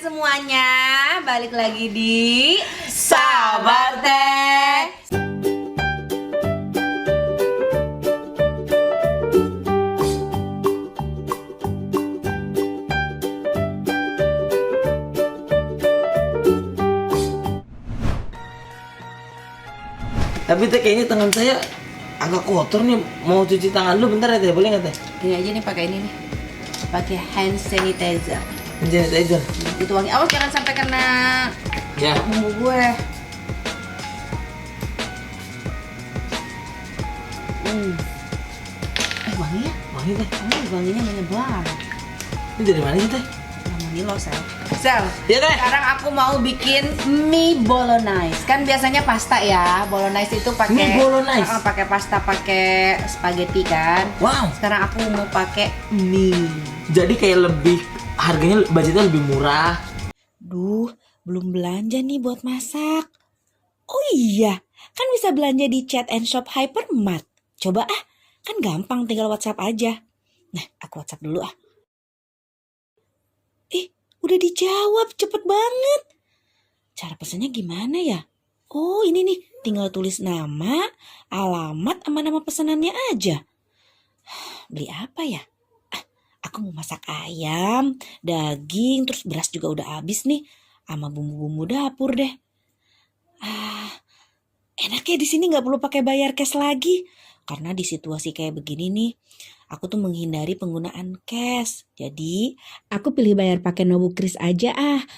semuanya, balik lagi di Sabar Teh. Tapi teh kayaknya tangan saya agak kotor nih, mau cuci tangan dulu bentar ya teh, boleh nggak teh? Ini aja nih, pakai ini nih, pakai hand sanitizer. Hand sanitizer. Itu wangi, awas jangan sampai kena Ya. bumbu gue. Wangi ya? Wangi teh. Wanginya menyebar. Ini dari mana sih teh? Namanya lo Sel. Iya teh. Sekarang aku mau bikin mie bolognese. Kan biasanya pasta ya. Bolognese itu pakai Mie bolognese? pakai pasta, pakai spaghetti kan. Wow. Sekarang aku mau pakai mie. Jadi kayak lebih harganya, budgetnya lebih murah. Duh, belum belanja nih buat masak. Oh iya, kan bisa belanja di Chat and Shop Hypermart. Coba kan gampang, tinggal WhatsApp aja. Nah, aku WhatsApp dulu ah. Udah dijawab, cepet banget. Cara pesannya gimana ya? Oh ini nih, tinggal tulis nama, alamat, sama nama pesanannya aja. Beli apa ya? Aku mau masak ayam, daging, terus beras juga udah habis nih. Sama bumbu-bumbu dapur deh. Enaknya di sini nggak perlu pakai bayar cash lagi. Karena di situasi kayak begini nih, aku tuh menghindari penggunaan cash. Jadi, aku pilih bayar pakai Nobu Kris aja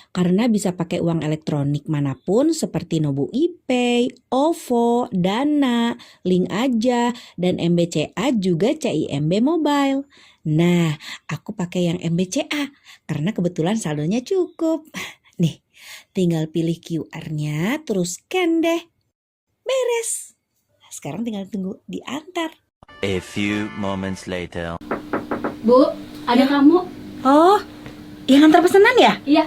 karena bisa pakai uang elektronik manapun seperti Nobu ePay, OVO, Dana, Link Aja, dan MBCA juga CIMB Mobile. Nah, aku pakai yang MBCA karena kebetulan saldonya cukup. Nih, tinggal pilih QR-nya terus scan deh. Beres. Sekarang tinggal tunggu diantar. A few moments later. Bu, ada kamu? Oh, yang antar pesanan ya? Iya.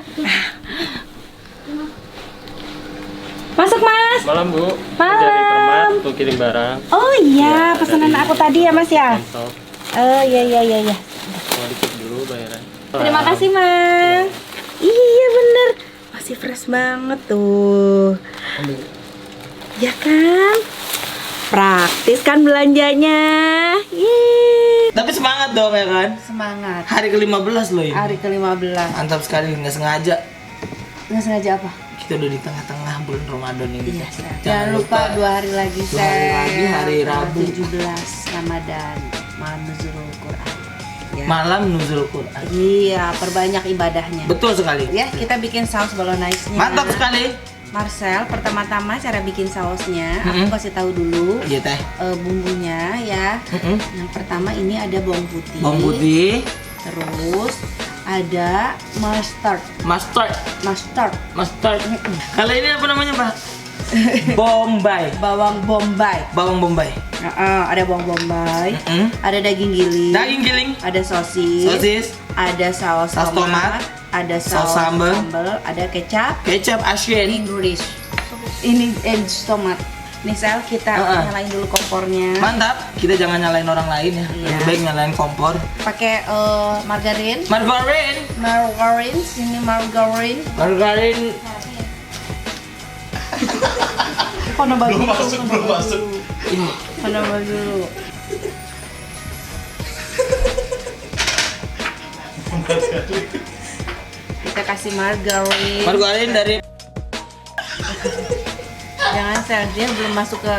Masuk mas. Malam Bu, Malam. dari Permat untuk kirim barang. Oh iya, Ya, pesanan dari aku tadi ya mas ya? Mantap. Oh iya. Mau dicek dulu bayaran. Terima kasih mas. Iya bener, masih fresh banget tuh. Ya kan? Praktis kan belanjanya. Yeay. Tapi semangat dong ya kan? Semangat. Hari ke-15 loh ini. Hari ke-15. Mantap sekali, nggak sengaja. Nggak sengaja apa? Kita udah di tengah-tengah bulan Ramadan ini. Iya, Teh. Sel. Jangan lupa 2 hari lagi, 2 hari lagi, hari Rabu. 17 Ramadan, malam nuzulul Quran. Ya. Malam nuzul Quran. Iya, perbanyak ibadahnya. Betul sekali. Ya, kita bikin saus bolognese-nya. Mantap sekali. Marcel, pertama-tama cara bikin sausnya, Mm-mm. aku kasih tahu dulu Iya teh. bumbunya ya. Yang pertama ini ada bawang putih. Bawang putih, Terus ada mustard. mustard. Kalau ini apa namanya, Pak? Bombay. Bawang bombay. Bawang bombay. Ada bawang bombay. Ada daging giling. Daging giling. Ada sosis. Ada saus tomat. Ada saus sambal. Ada kecap. Kecap asin. Inggris. Ini tomat. Nih Sel, kita nyalain dulu kompornya. Mantap. Kita jangan nyalain orang lain ya. Iya. Lebih baik nyalain kompor. Pakai margarin. Sini margarin. Belum masuk. Ini. Nambah dulu. Kita kasih margarin. Margarin dari Jangan Sel, dia belum masuk ke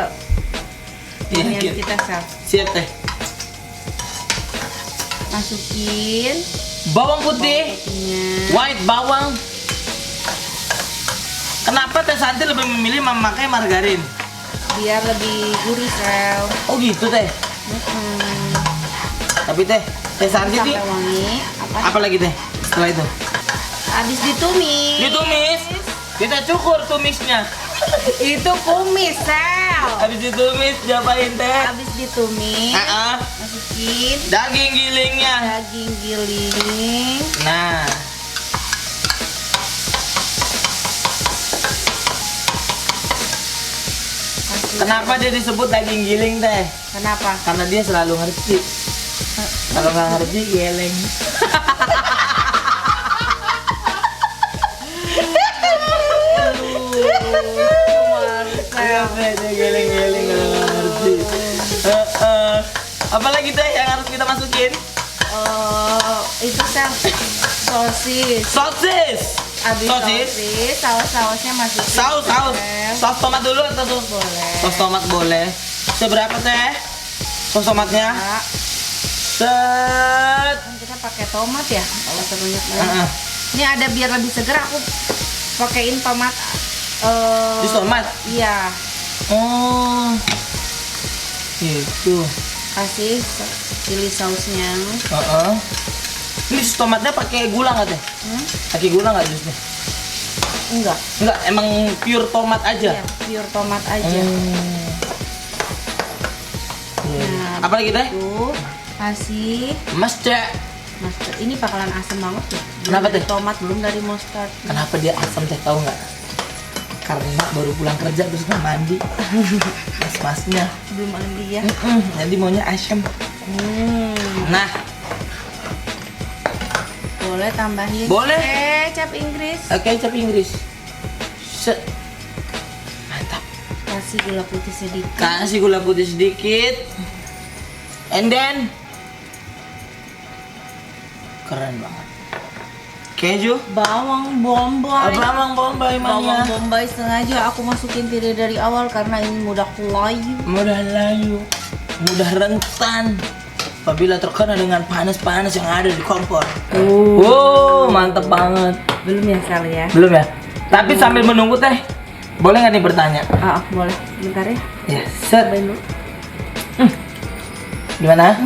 Iya, yang kita Sel. siap teh. Masukin Bawang putih, putihnya. white bawang. Kenapa Teh Santi lebih memilih memakai margarin? Biar lebih gurih Sel. Oh gitu teh. Tapi Teh Santi Sampai nih wangi. apa lagi Teh? Setelah itu Habis ditumis. ditumis. Kita cukur tumisnya. Itu kumis Sel. Habis ditumis diapain Teh? Habis ditumis, masukin Daging gilingnya. daging giling. Nah, kenapa dia disebut daging giling Teh? Kenapa? Karena dia selalu ngerti. Kalau nggak ngerti geleng. teh, dia geleng-geleng kalau nggak ngerti. Apalagi teh yang harus kita masukin? Itu Sel, sosis. Sosis. Abis sosis, saus-sausnya masukin. Saus. Sel. Saus tomat dulu atau saus? Boleh. Saus tomat boleh. Seberapa teh? Saus tomatnya? Kak, Set. kan kita pakai tomat ya, kalau sebanyak Heeh. Ini ada biar lebih seger, aku pakein tomat. Jus tomat? Iya, Oh. Itu. kasih chili sausnya. Heeh. Ini jus tomatnya pakai gula nggak teh? Pakai gula nggak jusnya? Enggak. Enggak, emang pure tomat aja. Iya, pure tomat aja. Nah, Apa lagi teh? Tuh, kasih Mustard. mustard. Ini bakalan asam banget tuh. Kenapa, dari Teh? tomat, belum dari mustard. Kenapa dia asam teh tahu nggak? Karena baru pulang kerja terus nggak mandi. Mas-masnya. Belum mandi ya. Jadi maunya asam. Nah, Boleh tambahin Boleh. kecap Inggris. kecap Inggris. Set. Mantap. Kasih gula putih sedikit. Kasih gula putih sedikit. And then keren banget. Keju. Bawang bombay. Bawang bombay mania. Bawang bombay sengaja aku masukin tidak dari awal karena ini mudah layu. Mudah layu, mudah rentan apabila terkena dengan panas-panas yang ada di kompor. Wow, mantep banget. Belum ya Sel ya? Belum ya? Tapi sambil menunggu teh, boleh nggak nih bertanya? Boleh. Bentar ya. Ya, set. Cobain dulu. Gimana?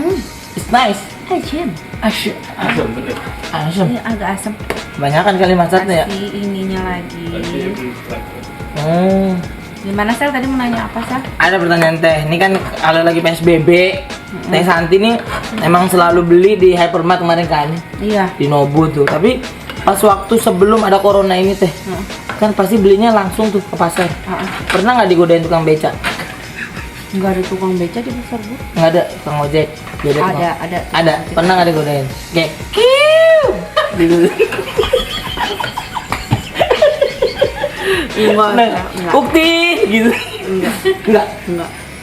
It's nice. Asam. Asam. Asam bener. Asam. Ini agak asam. Kebanyakan kali masaknya ya. Kasih ininya lagi. Hmm. Gimana Sel? Tadi mau nanya apa Sel? Ada pertanyaan teh. Ini kan kalau lagi PSBB, Teh Santi nih emang selalu beli di Hypermart kemarin kan, Iya. di Nobu tuh. Tapi pas waktu sebelum ada corona ini teh, kan pasti belinya langsung tuh ke pasar. Pernah nggak digodain tukang beca? Enggak ada tukang beca di pasar Bu. Nggak ada, tukang ojek. Dia tukang- Ada. Ada. Pernah nggak digodain? Kayak kiu. Gitu. Nah, Ukti gitu. Enggak.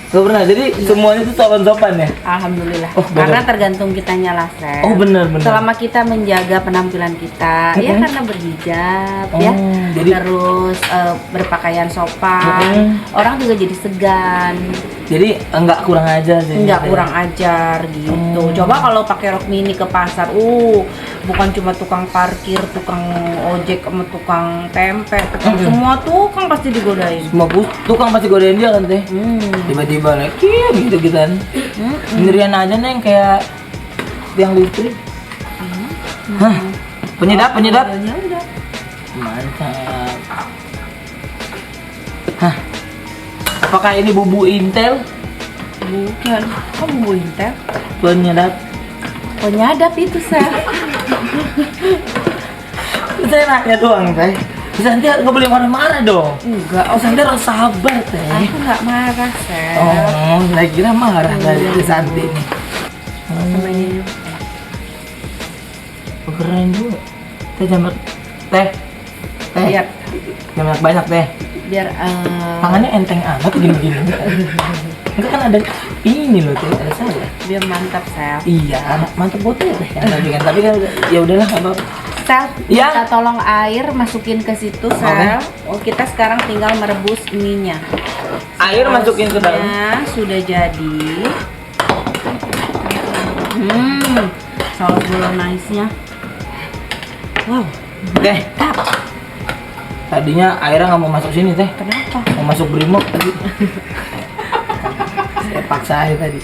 Nggak pernah. Jadi semuanya tuh sopan-sopan ya. Alhamdulillah. Oh, bener. Karena tergantung kitanya lah, Sel. Oh, bener. Selama kita menjaga penampilan kita, ya karena berhijab, ya, jadi- terus berpakaian sopan, orang juga jadi segan, Jadi enggak kurang ajar sih. nggak kurang ajar gitu. Coba kalau pakai rok mini ke pasar, bukan cuma tukang parkir, tukang ojek, sama tukang tempe, tukang semua tukang pasti digodain. Semua tukang pasti godain dia kan teh. Tiba-tiba lagi gitu kan. Sendirian aja neng kayak tiang listrik. Hah? Penyedap. Ya udah. Mantap. Hah? Apakah ini bumbu Intel? Bukan. Kok bumbu Intel? Penyedap. Penyadap itu, Sel. Saya nanya doang teh. Santi nggak boleh marah-marah dong. Enggak, Oh, Santi harus sabar teh. aku nggak marah, Sel. Oh, saya kira marah tadi si Santi nih. Namanya juga. Oh, keren juga. Teh jamak. Teh. Biar Jamak banyak teh. biar Tangannya enteng amat gini-gini. Enggak kan ada ini loh teh, ada saya. biar mantap, Sel. Iya, mantep botol teh kan tadi kan. Tapi kan ya udahlah nggak apa-apa. Sel, Ya. kita tolong air masukin ke situ, Sel. Oh, kita sekarang tinggal merebus mie-nya. Air masukin ke dalam. Sausnya sudah jadi. Saus bolognese-nya. Wow, Teh. Tadinya airnya nggak mau masuk sini teh, kenapa? mau masuk Brimob tadi. Saya paksa aja tadi.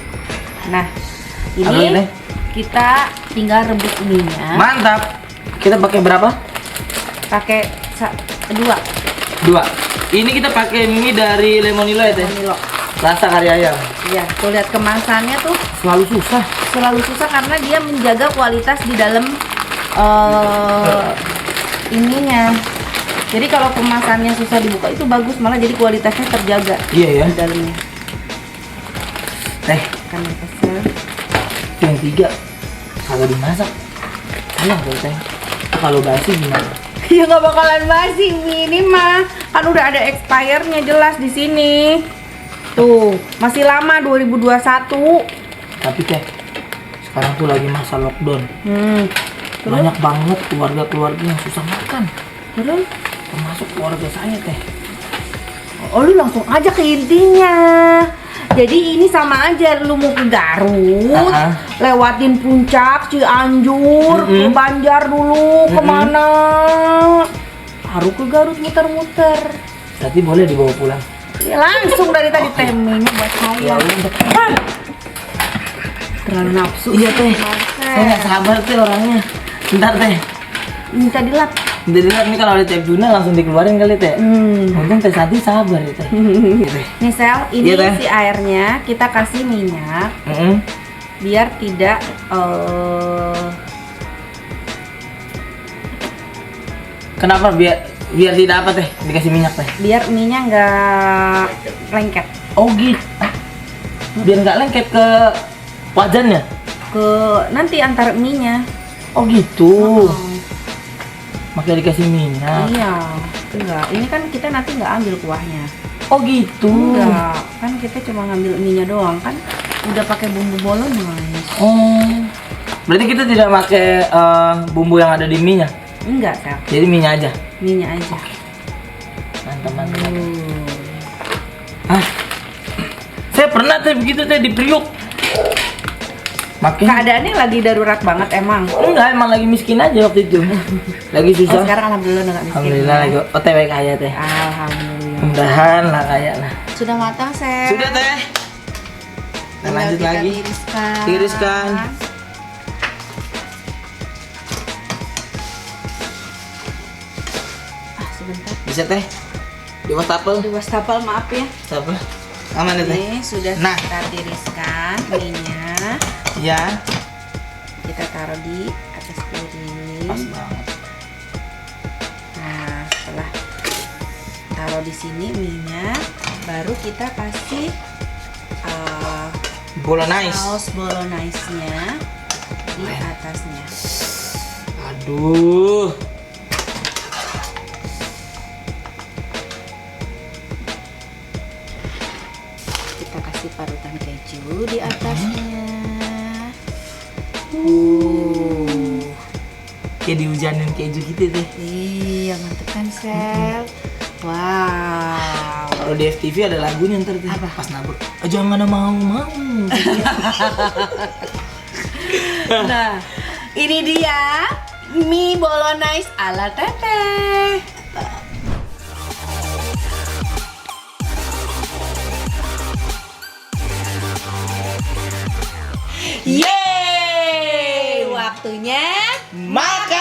Nah, Apa ini? ini kita tinggal rebus mie-nya. Mantap. Kita pakai berapa? Pakai 2 2. Ini kita pakai mie dari Lemonilo ya teh. Milo. Rasa kari ayam. Iya, tuh lihat kemasannya tuh Selalu susah. selalu susah karena dia menjaga kualitas di dalam ininya. Jadi kalau kemasannya susah dibuka itu bagus, malah jadi kualitasnya terjaga Iya ya. di dalamnya. Teh, Kan kesel. yang 3 kalau dimasak enak tuh teh. Kalau basi gimana? Ya nggak bakalan basi mie ini mah. Kan udah ada expirednya jelas di sini. Tuh, masih lama 2021. Tapi teh, sekarang tuh lagi masa lockdown. Terus? Banyak banget keluarga-keluarga yang susah makan. Terus? Termasuk keluarga saya teh. Oh, lu langsung aja ke intinya. Jadi ini sama aja lu mau ke Garut, lewatin Puncak, Cianjur, ke Banjar dulu, kemana? Baru ke Garut muter-muter. Berarti boleh dibawa pulang. Ya langsung dari tadi temenya buat saya. Terlalu nafsu. Iya teh. Saya nggak sabar teh orangnya. Bentar teh. Minta dilap. Jadi nih kalau ada teh tuna langsung dikeluarin kali teh. Untung teh Santi sabar ya teh. Nih Sel, ini Iya, Teh. si airnya kita kasih minyak biar tidak Kenapa biar tidak apa teh dikasih minyak teh? biar minyak nggak lengket Oh gitu. Biar nggak lengket ke wajannya. ke nanti antar minyak. Oh gitu. Makanya dikasih minyak. Iya, enggak. Ini kan kita nanti nggak ambil kuahnya. Oh gitu. Enggak, kan kita cuma ngambil minyak doang kan. Udah pakai bumbu bolognese. Oh. Berarti kita tidak pakai bumbu yang ada di minyak. Enggak, Sel. Jadi minyak aja. Minyak aja. Mantap. Saya pernah teh begitu teh di Priuk. Makanya Keadaannya lagi darurat banget emang. enggak, emang lagi miskin aja waktu itu. Lagi Oh, susah. sekarang alhamdulillah udah nggak miskin. Alhamdulillah lagi OTW kaya teh. Alhamdulillah. Mudahan lah kaya lah. Sudah matang, Sel. Sudah teh. Kita lanjut kita lagi. Tiriskan. Tiriskan. Sebentar. Bisa teh. Di wastafel. Di wastafel, maaf ya. Wastafel. Aman ya teh. Ini sudah Nah. kita tiriskan minyak. Ya. Kita taruh di atas piring. Pas banget. Nah, setelah taruh di sini minyak, baru kita kasih Bolognese. saus bolognese-nya di atasnya. Aduh. Kita kasih parutan keju di atasnya. Kayak dihujanin keju gitu deh. Iya, mantep kan, Sel? Wow. Kalau di FTV ada lagunya ntar tuh. Apa? Pas nabur. Jangan ada mau. Nah, ini dia mie bolognese ala Teteh. Yeay! Waktunya Makan.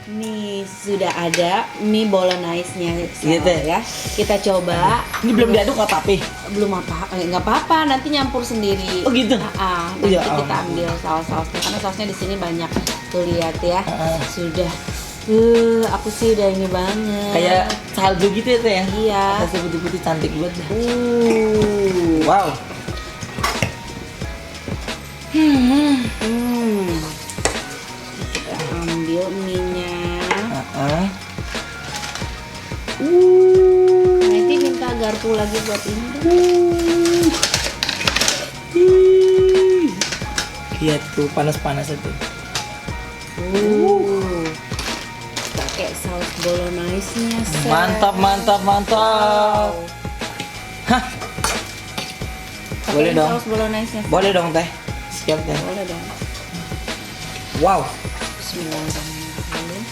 nih sudah ada mie bolognese-nya Iya, Teh. ya. Kita coba. Ini belum diaduk apa-apa. Belum nggak apa-apa, nanti nyampur sendiri. Oh, gitu? Nanti Ya kita ampun. ambil saus-sausnya karena sausnya di sini banyak. Tuh lihat ya. Sudah. Aku sih udah ini banget. Kayak salju gitu ya teh ya. Iya. Atasnya putih-putih cantik banget dah. Wow. Wow. Kita ambil minyak. Nanti minta garpu lagi buat ini. Lihat tuh panas-panas itu. Pakai saus bolognese-nya. Sel. Mantap. Hah. Boleh Pakein dong. Saus bolognese-nya. Sel. Boleh dong teh. Siap teh. Boleh dong. Wow. Bismillahirrahmanirrahim.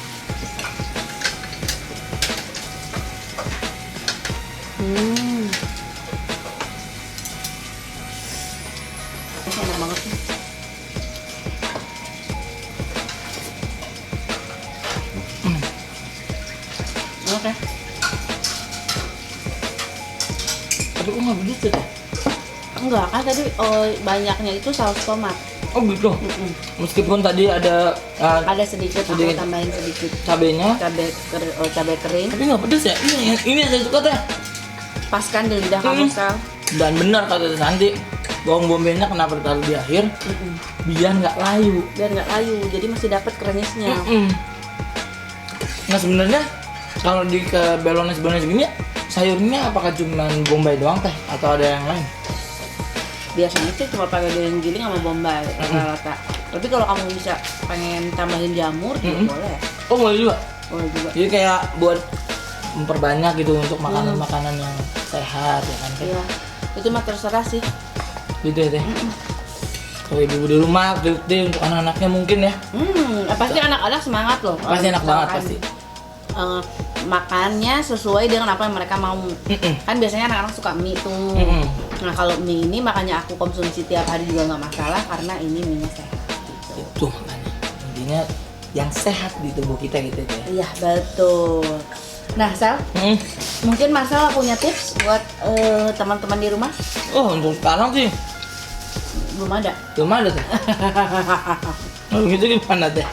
Ini enak banget nih. Oke. Tapi kok nggak begitu teh? Enggak, kan tadi banyaknya itu saus tomat. Oh gitu. Meskipun tadi ada Ada sedikit, aku Sedikit. tambahin sedikit cabenya, cabai kering. tapi nggak pedes ya. Ini yang saya suka teh. Pas kan di lidah kamu, Sal. Dan benar kata Teh Santi, bawang bombenya kenapa ditaruh di akhir? Biar nggak layu. Biar nggak layu, jadi masih dapat krenyesnya. Nah sebenarnya kalau di ke Belones gini sayurnya apakah cuma bombay doang teh atau ada yang lain? Biasanya sih cuma pakai daging giling sama bombay rata-rata. Tapi kalau kamu bisa pengen tambahin jamur juga boleh. Oh boleh juga. Boleh juga. Jadi kayak buat memperbanyak gitu untuk makanan-makanan yang sehat ya kan teh. Iya. Itu mah terserah sih. Gitu ya teh. Kalau ibu di rumah deh untuk anak-anaknya mungkin ya. Pasti anak-anak semangat loh. Pasti enak banget pasti. Makannya sesuai dengan apa yang mereka mau. Kan biasanya anak-anak suka mie tuh. Nah kalau mie ini makanya aku konsumsi tiap hari juga nggak masalah karena ini mie-nya sehat. Itu makanya intinya yang sehat di tubuh kita gitu ya. Iya betul. Nah Sal, mungkin Marcel punya tips buat teman-teman di rumah? Oh untuk sekarang sih Belum ada. belum ada tuh. Oh gitu gimana teh?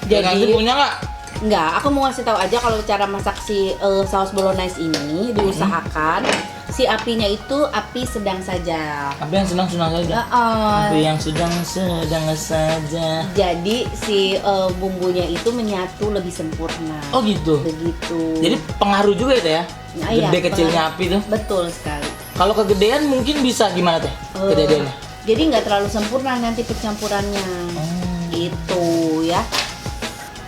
Jadi Nanti punya nggak? Enggak, aku mau ngasih tahu aja kalau cara masak si saus bolognese ini diusahakan si apinya itu api sedang saja. Api yang sedang saja. Api yang sedang saja. Jadi si bumbunya itu menyatu lebih sempurna. Oh gitu. Begitu. Jadi pengaruh juga itu ya? Nah, iya, Gede kecilnya pengaruh. api tuh. Betul sekali. Kalau kegedean mungkin bisa gimana teh? Kegedeannya? Jadi nggak terlalu sempurna nanti pencampurannya. Gitu ya.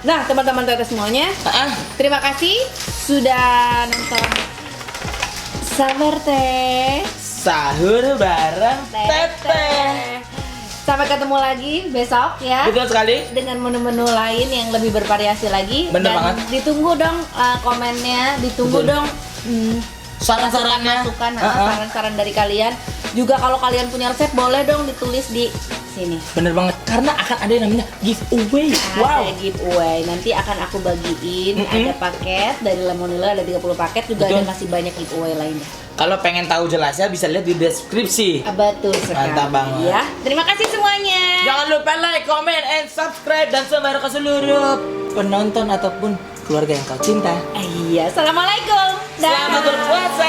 Nah teman-teman teteh semuanya, terima kasih sudah nonton Sabar Teh Sahur bareng Teteh. Sampai ketemu lagi besok ya. Betul sekali. Dengan menu-menu lain yang lebih bervariasi lagi. Bener dan banget. ditunggu dong komennya, ditunggu Betul. dong Saran-sarannya. masukan, saran-saran dari kalian. Juga kalau kalian punya resep boleh dong ditulis di sini. Bener banget. Karena akan ada yang namanya giveaway. Wow. Ada giveaway. Nanti akan aku bagiin. Ada paket dari Lemonilla, ada 30 paket. Juga Betul. ada masih banyak giveaway lainnya. Kalau pengen tahu jelasnya bisa lihat di deskripsi. Betul sekali. Mantap banget. Ya. Terima kasih semuanya. Jangan lupa like, comment, and subscribe dan sebar ke seluruh penonton ataupun keluarga yang kau cinta. Iya. Assalamualaikum. Dah. Selamat berpuasa.